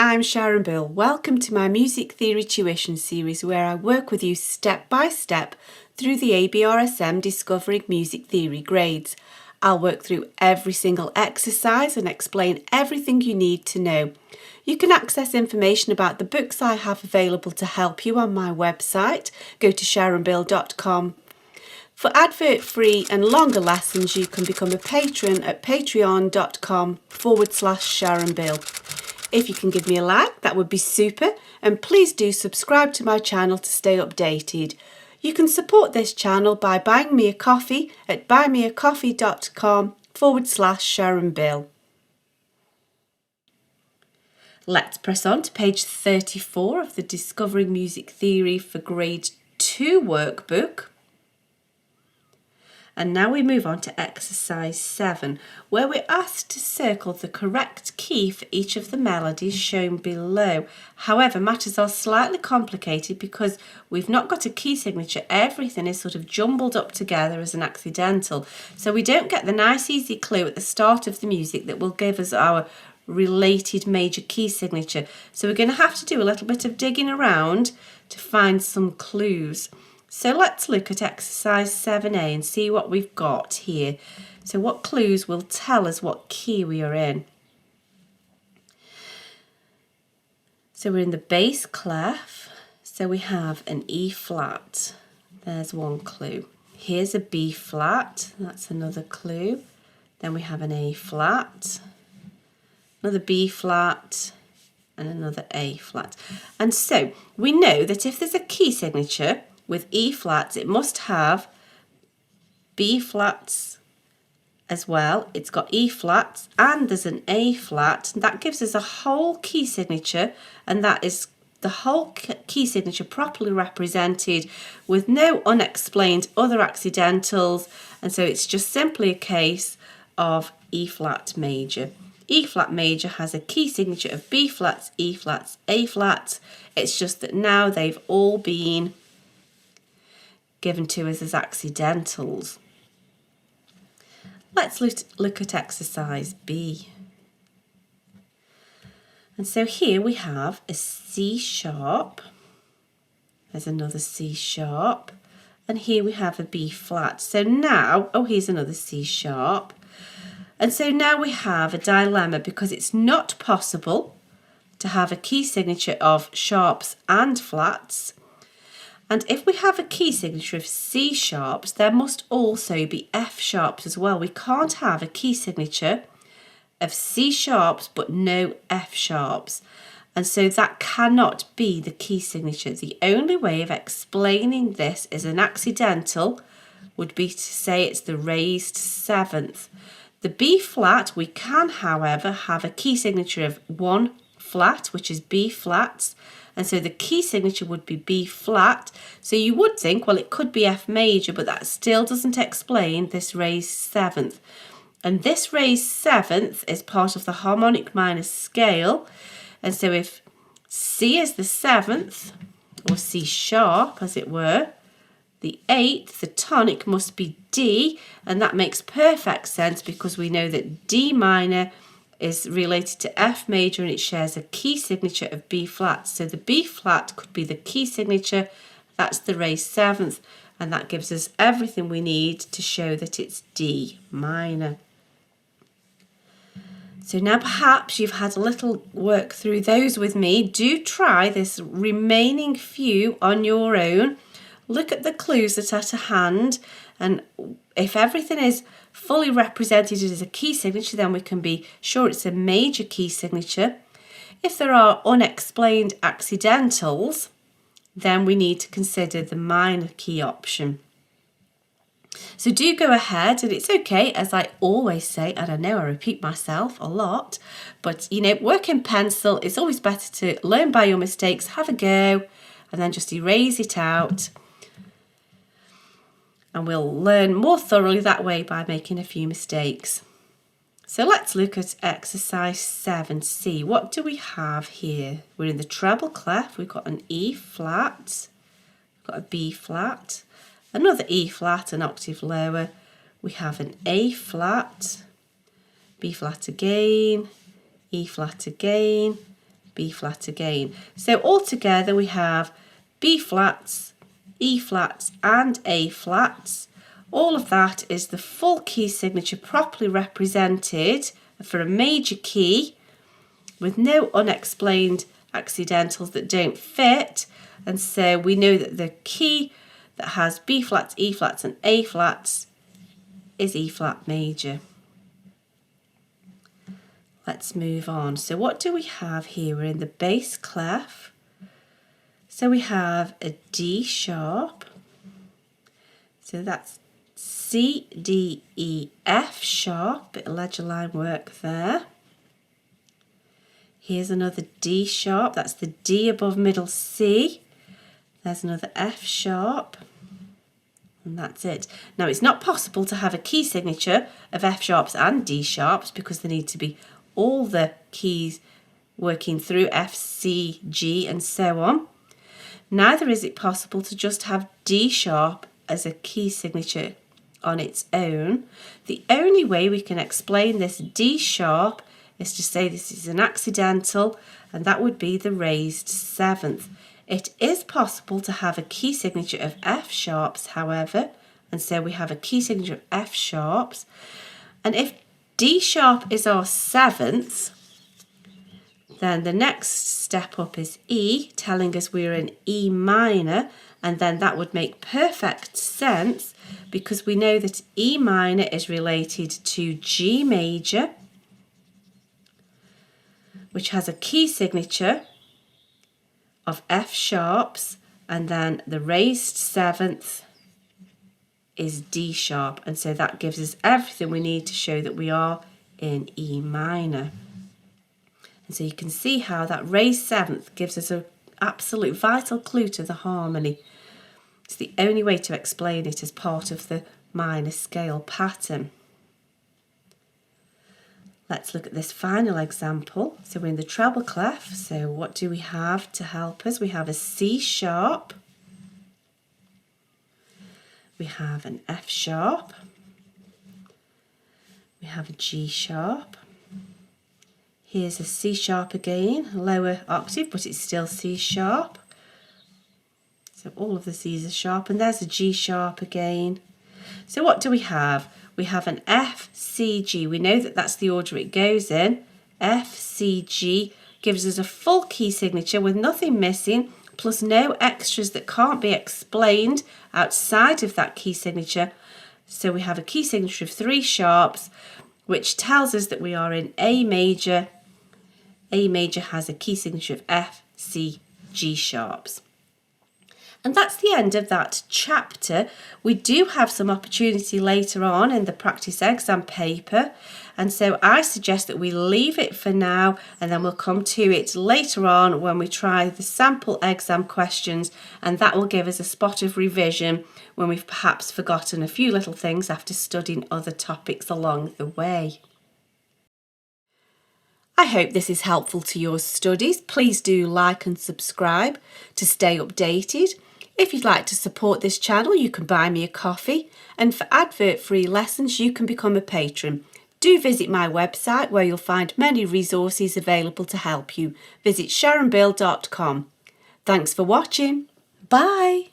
I'm Sharon Bill. Welcome to my Music Theory Tuition series where I work with you step by step through the ABRSM Discovering Music Theory grades. I'll work through every single exercise and explain everything you need to know. You can access information about the books I have available to help you on my website. Go to sharonbill.com. For advert-free and longer lessons, you can become a patron at patreon.com/SharonBill. If you can give me a like, that would be super, and please do subscribe to my channel to stay updated. You can support this channel by buying me a coffee at buymeacoffee.com/SharonBill. Let's press on to page 34 of the Discovering Music Theory for Grade 2 workbook. And now we move on to exercise 7, where we're asked to circle the correct key for each of the melodies shown below. However, matters are slightly complicated because we've not got a key signature. Everything is sort of jumbled up together as an accidental. So we don't get the nice easy clue at the start of the music that will give us our related major key signature. So we're going to have to do a little bit of digging around to find some clues. So let's look at exercise 7a and see what we've got here. So what clues will tell us what key we are in. So we're in the bass clef. So we have an E flat. There's one clue. Here's a B flat. That's another clue. Then we have an A flat, another B flat, and another A flat. And so we know that if there's a key signature with E flats, it must have B flats as well. It's got E flats and there's an A flat. And that gives us a whole key signature, and that is the whole key signature properly represented with no unexplained other accidentals. And so it's just simply a case of E flat major. E flat major has a key signature of B flats, E flats, A flats. It's just that now they've all been given to us as accidentals. Let's look at exercise B. And so here we have a C sharp. There's another C sharp. And here we have a B flat. So now, oh, here's another C sharp. And so now we have a dilemma because it's not possible to have a key signature of sharps and flats. And if we have a key signature of C sharps, there must also be F sharps as well. We can't have a key signature of C sharps but no F sharps. And so that cannot be the key signature. The only way of explaining this as an accidental would be to say it's the raised seventh. The B flat, we can, however, have a key signature of one flat, which is B flats. And so the key signature would be B flat. So you would think, well, it could be F major, but that still doesn't explain this raised seventh. And this raised seventh is part of the harmonic minor scale. And so if C is the seventh, or C sharp as it were, the eighth, the tonic, must be D. And that makes perfect sense because we know that D minor is related to F major and it shares a key signature of B flat. So the B flat could be the key signature, that's the raised seventh, and that gives us everything we need to show that it's D minor. So now perhaps you've had a little work through those with me. Do try this remaining few on your own. Look at the clues that are at hand, and if everything is fully represented as a key signature, then we can be sure it's a major key signature. If there are unexplained accidentals, then we need to consider the minor key option. So do go ahead, and it's okay, as I always say, and I know I repeat myself a lot, but work in pencil. It's always better to learn by your mistakes, have a go, and then just erase it out. And we'll learn more thoroughly that way by making a few mistakes. So let's look at exercise 7c. What do we have here? We're in the treble clef. We've got an E flat, we've got a B flat, another E flat, an octave lower. We have an A flat, B flat again, E flat again, B flat again. So altogether we have B flats, E flats and A flats. All of that is the full key signature properly represented for a major key with no unexplained accidentals that don't fit. And so we know that the key that has B flats, E flats and A flats is E flat major. Let's move on. So what do we have here? We're in the bass clef. So we have a D sharp. So that's C, D, E, F sharp. Bit of ledger line work there. Here's another D sharp. That's the D above middle C. There's another F sharp. And that's it. Now it's not possible to have a key signature of F sharps and D sharps because there need to be all the keys working through F, C, G and so on. Neither is it possible to just have D sharp as a key signature on its own. The only way we can explain this D sharp is to say this is an accidental, and that would be the raised seventh. It is possible to have a key signature of F sharps, however, and so we have a key signature of F sharps. And if D sharp is our seventh, then the next step up is E, telling us we're in E minor, and then that would make perfect sense because we know that E minor is related to G major, which has a key signature of F sharps, and then the raised seventh is D sharp, and so that gives us everything we need to show that we are in E minor. And so you can see how that raised seventh gives us an absolute vital clue to the harmony. It's the only way to explain it as part of the minor scale pattern. Let's look at this final example. So we're in the treble clef. So what do we have to help us? We have a C sharp. We have an F sharp. We have a G sharp. Here's a C sharp again, lower octave, but it's still C sharp. So all of the C's are sharp, and there's a G sharp again. So what do we have? We have an F, C, G. We know that that's the order it goes in. F, C, G gives us a full key signature with nothing missing, plus no extras that can't be explained outside of that key signature. So we have a key signature of 3 sharps, which tells us that we are in A major. A major has a key signature of F, C, G sharps. And that's the end of that chapter. We do have some opportunity later on in the practice exam paper, and so I suggest that we leave it for now, and then we'll come to it later on when we try the sample exam questions, and that will give us a spot of revision when we've perhaps forgotten a few little things after studying other topics along the way. I hope this is helpful to your studies. Please do like and subscribe to stay updated. If you'd like to support this channel, you can buy me a coffee, and for advert-free lessons, you can become a patron. Do visit my website where you'll find many resources available to help you. Visit sharonbill.com. Thanks for watching. Bye.